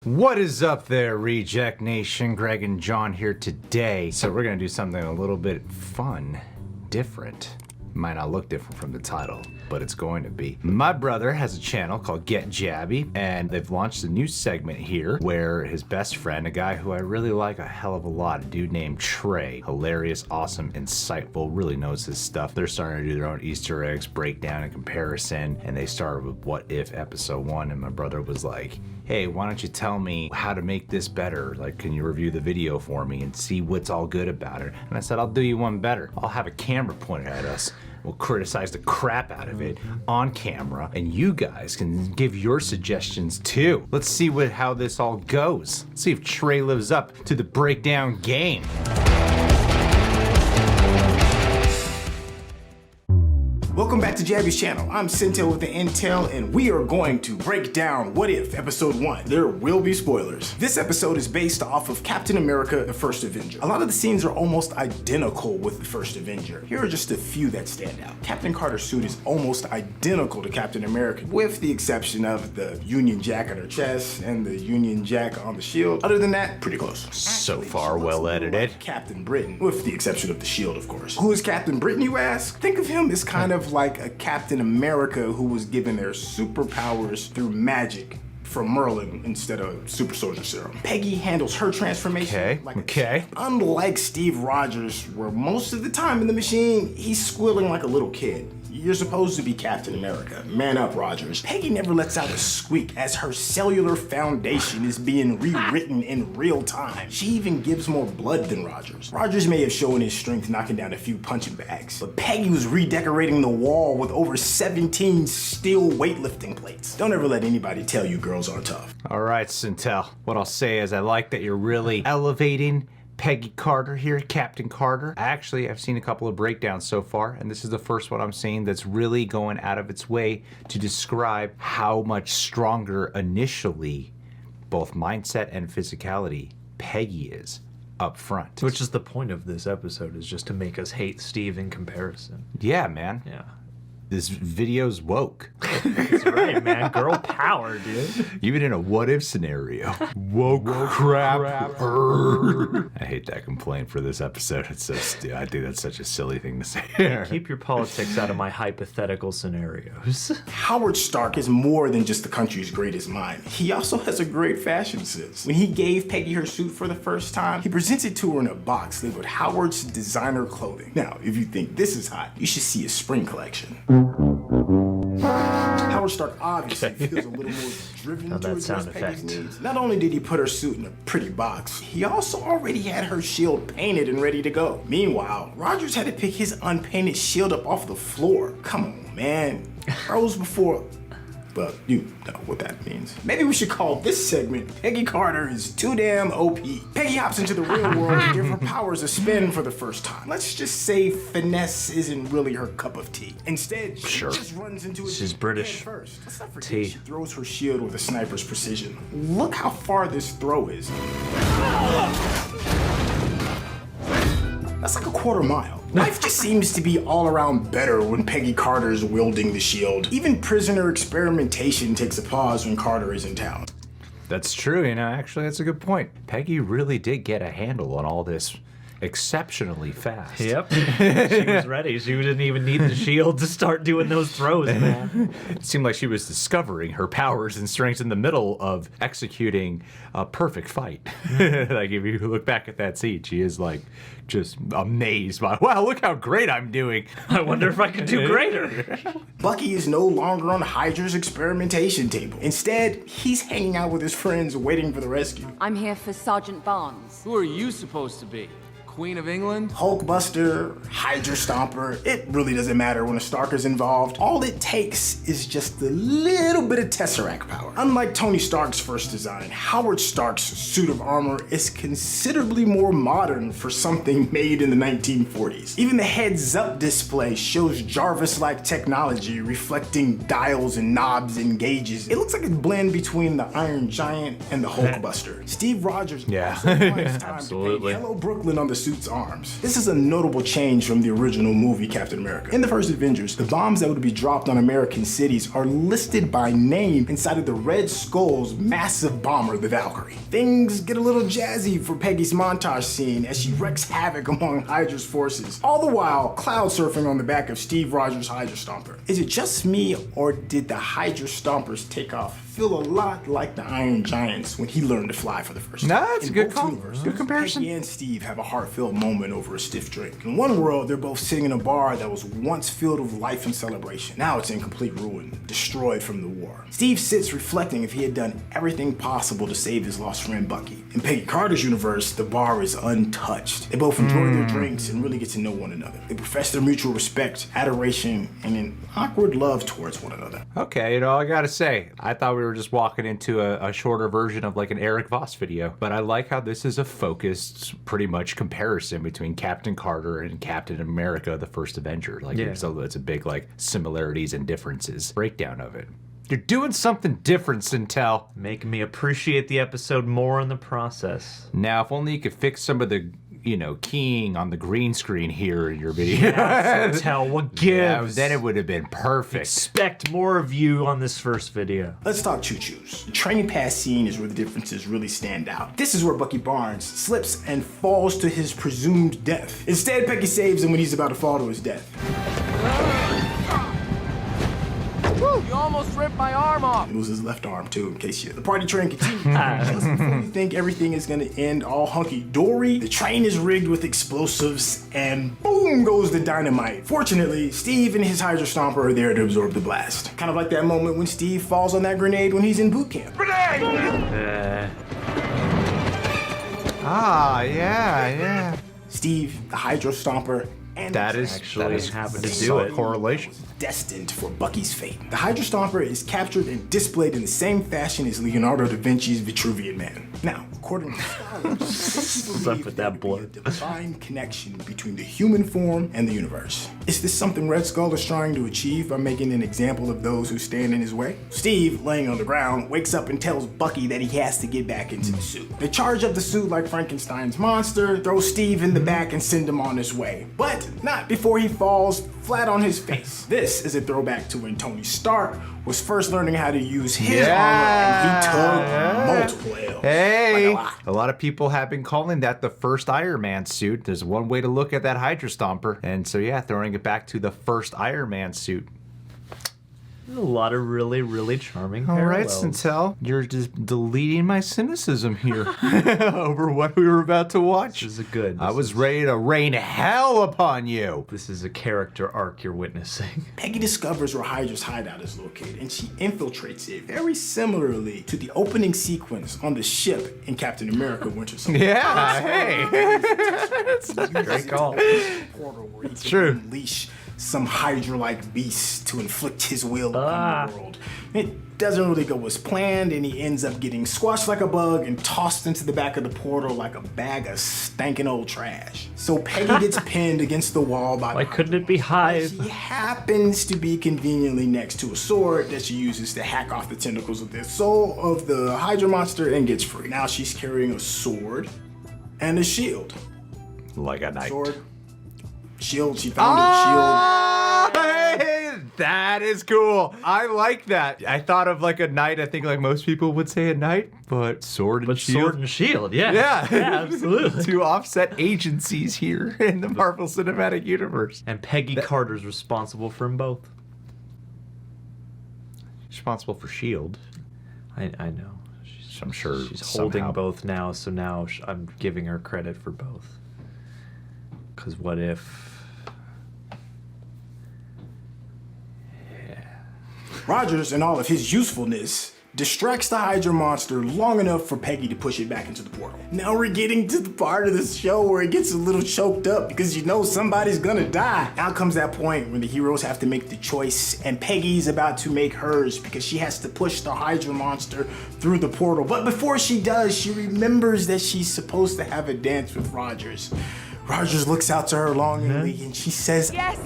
What is up there, Reject Nation? Greg and John here today. So we're gonna do something a little bit fun, different. Might not look different from the title, but it's going to be. My brother has a channel called GetJaby, and they've launched a new segment here where his best friend, a guy who I really like a hell of a lot, a dude named Trey, hilarious, awesome, insightful, really knows his stuff. They're starting to do their own Easter eggs, breakdown, and comparison, and they started with What If episode 1, and my brother was like, hey, why don't you tell me how to make this better? Like, can you review the video for me and see what's all good about it? And I said, I'll do you one better. I'll have a camera pointed at us. We'll criticize the crap out of it on camera, and you guys can give your suggestions too. Let's see how this all goes. Let's see if Trey lives up to the breakdown game. Welcome back to Jabby's channel. I'm Syntell with the Intel, and we are going to break down What If episode 1. There will be spoilers. This episode is based off of Captain America, the First Avenger. A lot of the scenes are almost identical with the First Avenger. Here are just a few that stand out. Captain Carter's suit is almost identical to Captain America, with the exception of the Union Jack on her chest and the Union Jack on the shield. Other than that, pretty close. So far, well edited. Captain Britain, with the exception of the shield, of course. Who is Captain Britain, you ask? Think of him as kind of like a Captain America who was given their superpowers through magic from Merlin instead of super soldier serum. Peggy handles her transformation unlike Steve Rogers, where most of the time in the machine, he's squealing like a little kid. You're supposed to be Captain America. Man up, Rogers. Peggy never lets out a squeak as her cellular foundation is being rewritten in real time. She even gives more blood than Rogers. Rogers may have shown his strength knocking down a few punching bags, but Peggy was redecorating the wall with over 17 steel weightlifting plates. Don't ever let anybody tell you girls aren't tough. All right, Syntell. What I'll say is I like that you're really elevating Peggy Carter here, Captain Carter. I've seen a couple of breakdowns so far, and this is the first one I'm seeing that's really going out of its way to describe how much stronger initially, both mindset and physicality, Peggy is up front. Which is the point of this episode, is just to make us hate Steve in comparison. Yeah, man. Yeah. This video's woke. That's right, man. Girl power, dude. Even in a what-if scenario. Woke crap. I hate that complaint for this episode. It's so stupid. I think that's such a silly thing to say. Keep your politics out of my hypothetical scenarios. Howard Stark is more than just the country's greatest mind. He also has a great fashion sense. When he gave Peggy her suit for the first time, he presents it to her in a box labeled Howard's Designer Clothing. Now, if you think this is hot, you should see his spring collection. Howard Stark obviously feels a little more driven to address Peggy's needs. Not only did he put her suit in a pretty box, he also already had her shield painted and ready to go. Meanwhile, Rogers had to pick his unpainted shield up off the floor. Come on, man. Rose before... But you know what that means. Maybe we should call this segment Peggy Carter is too damn OP. Peggy hops into the real world to give her powers a spin for the first time. Let's just say finesse isn't really her cup of tea. Instead, she just runs into it. She's British. First. Let's not forget she throws her shield with a sniper's precision. Look how far this throw is. That's like a quarter mile. Life just seems to be all around better when Peggy Carter's wielding the shield. Even prisoner experimentation takes a pause when Carter is in town. That's true, actually that's a good point. Peggy really did get a handle on all this exceptionally fast. Yep. She was ready. She didn't even need the shield to start doing those throws, man. It seemed like she was discovering her powers and strengths in the middle of executing a perfect fight. Like, if you look back at that scene, she is like just amazed by, wow, look how great I'm doing. I wonder if I could do greater. Bucky is no longer on Hydra's experimentation table. Instead, he's hanging out with his friends waiting for the rescue. I'm here for Sergeant Barnes. Who are you supposed to be? Queen of England? Hulkbuster, Hydra Stomper, it really doesn't matter when a Stark is involved. All it takes is just a little bit of Tesseract power. Unlike Tony Stark's first design, Howard Stark's suit of armor is considerably more modern for something made in the 1940s. Even the heads-up display shows Jarvis-like technology reflecting dials and knobs and gauges. It looks like a blend between the Iron Giant and the Hulkbuster. Steve Rogers also finds time to paint Hello Brooklyn on the suit's arms. This is a notable change from the original movie Captain America. In the First Avengers, the bombs that would be dropped on American cities are listed by name inside of the Red Skull's massive bomber, the Valkyrie. Things get a little jazzy for Peggy's montage scene as she wreaks havoc among Hydra's forces, all the while cloud surfing on the back of Steve Rogers' Hydra Stomper. Is it just me, or did the Hydra Stompers takeoff feel a lot like the Iron Giants when he learned to fly for the first time? No, that's a good call. Good comparison. Peggy and Steve have a heartfelt moment over a stiff drink. In one world, they're both sitting in a bar that was once filled with life and celebration. Now it's in complete ruin, destroyed from the war. Steve sits reflecting if he had done everything possible to save his lost friend Bucky. In Peggy Carter's universe, the bar is untouched. They both enjoy their drinks and really get to know one another. They profess their mutual respect, adoration, and an awkward love towards one another. Okay, you know, I gotta say, I thought we were just walking into a shorter version of like an Eric Voss video, but I like how this is a focused, pretty much comparison between Captain Carter and Captain America, the First Avenger. Like, so it's a big like similarities and differences breakdown of it. You're doing something different, Syntell. Making me appreciate the episode more in the process. Now, if only you could fix some of the, you know, keying on the green screen here in your video. Syntell, what gives? Yeah, then it would have been perfect. Expect more of you on this first video. Let's talk choo-choos. The training pass scene is where the differences really stand out. This is where Bucky Barnes slips and falls to his presumed death. Instead, Peggy saves him when he's about to fall to his death. You almost ripped my arm off. It was his left arm too, in case the party train continues. Just before you think everything is gonna end all hunky-dory, the train is rigged with explosives and boom goes the dynamite. Fortunately, Steve and his Hydra Stomper are there to absorb the blast. Kind of like that moment when Steve falls on that grenade when he's in boot camp. Yeah. Steve, the Hydra Stomper, and That is happened to do it. Correlation. destined for Bucky's fate. The Hydra Stomper is captured and displayed in the same fashion as Leonardo da Vinci's Vitruvian Man. Now, according to scholars, up with that blood? a divine connection between the human form and the universe. Is this something Red Skull is trying to achieve by making an example of those who stand in his way? Steve, laying on the ground, wakes up and tells Bucky that he has to get back into the suit. They charge up the suit like Frankenstein's monster, throw Steve in the back and send him on his way. But not before he falls flat on his face. This is a throwback to when Tony Stark was first learning how to use his armor and he took multiple L's. Hey, Like a lot of people have been calling that the first Iron Man suit. There's one way to look at that Hydra Stomper. And so yeah, throwing it back to the first Iron Man suit. A lot of really, really charming All right, parallels. Syntell, you're just deleting my cynicism here over what we were about to watch. This is good. I was ready to rain hell upon you. This is a character arc you're witnessing. Peggy discovers where Hydra's hideout is located and she infiltrates it very similarly to the opening sequence on the ship in Captain America Winter Soldier. Yeah, hey. Great call. Portal where he can true. unleash some Hydra-like beast to inflict his will upon the world. It doesn't really go as planned, and he ends up getting squashed like a bug and tossed into the back of the portal like a bag of stinking old trash. So Peggy gets pinned against the wall by Why couldn't it be Hive? She happens to be conveniently next to a sword that she uses to hack off the tentacles of the soul of the Hydra monster and gets free. Now she's carrying a sword and a shield. Like a knight. Sword, shield, she found a shield. Hey, that is cool. I like that. I thought of like a knight. I think like most people would say a knight, but sword and But shield. sword and shield, yeah. Yeah. Yeah, absolutely. Two offset agencies here in the Marvel Cinematic Universe. And Peggy Carter's responsible for them both. Responsible for shield. I know. I'm sure She's somehow. holding both now, so now I'm giving her credit for both. Because what if... Rogers, in all of his usefulness, distracts the Hydra monster long enough for Peggy to push it back into the portal. Now we're getting to the part of the show where it gets a little choked up because you know somebody's gonna die. Now comes that point when the heroes have to make the choice, and Peggy's about to make hers because she has to push the Hydra monster through the portal. But before she does, she remembers that she's supposed to have a dance with Rogers. Rogers looks out to her longingly and she says, Yes!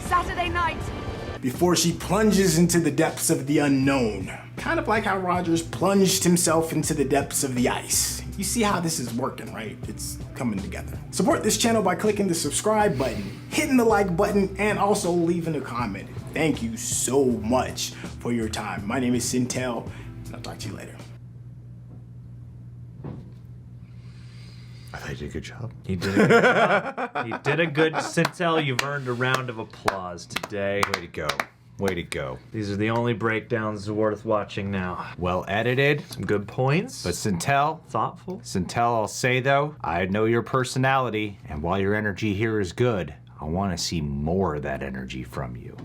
Saturday night! before she plunges into the depths of the unknown. Kind of like how Rogers plunged himself into the depths of the ice. you see how this is working, right? It's coming together. Support this channel by clicking the subscribe button, hitting the like button, and also leaving a comment. Thank you so much for your time. My name is Syntell, and I'll talk to you later. I think you did a good job. He did a good job. He did a good Syntell. You've earned a round of applause today. Way to go. Way to go. These are the only breakdowns worth watching now. Well edited. Some good points. But Syntell, I'll say though, I know your personality, and while your energy here is good, I want to see more of that energy from you.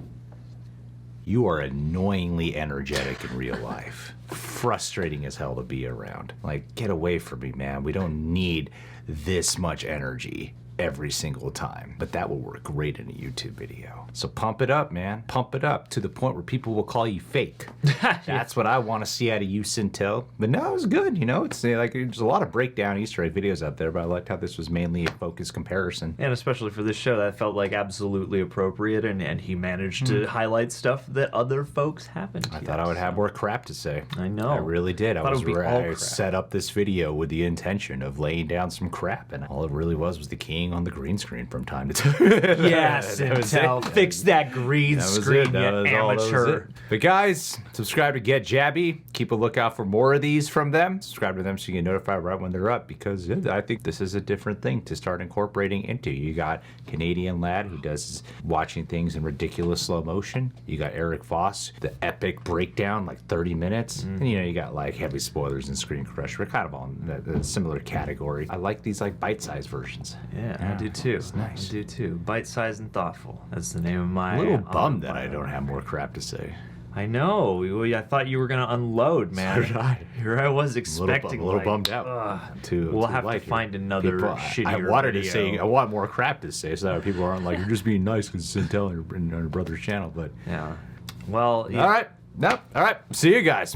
You are annoyingly energetic in real life. Frustrating as hell to be around. Like, get away from me, man. We don't need this much energy every single time. But that will work great in a YouTube video. So pump it up, man. Pump it up to the point where people will call you fake. That's what I want to see out of you, Syntell. But no, it was good, you know? It's like there's a lot of breakdown Easter egg videos out there, but I liked how this was mainly a focused comparison. And especially for this show, that felt like absolutely appropriate, and he managed to highlight stuff that other folks haven't. I thought I would have more crap to say. I know. I really did. I I set up this video with the intention of laying down some crap, and all it really was the king on the green screen from time to time. Yes, Syntell, fix that green screen, you amateur. But guys, subscribe to GetJaby. Keep a lookout for more of these from them. Subscribe to them so you get notified right when they're up, because I think this is a different thing to start incorporating into. You got Canadian lad who does watching things in ridiculous slow motion. You got Eric Voss, the epic breakdown, like 30 minutes. And you know, you got like heavy spoilers and Screen Crush. We're kind of on the similar category. I like these like bite-sized versions. Yeah, I do too. It's nice. I do too. Bite-sized and thoughtful. That's the name of my... I'm a little bummed that I don't have more crap to say. I know. I thought you were going to unload, man. So did I. Here I was expecting. A little bummed out. We'll have to find another shittier video. I want more crap to say, so that people aren't like, you're just being nice because it's Syntell on your brother's channel. But yeah. Well. All right. No. All right. See you guys.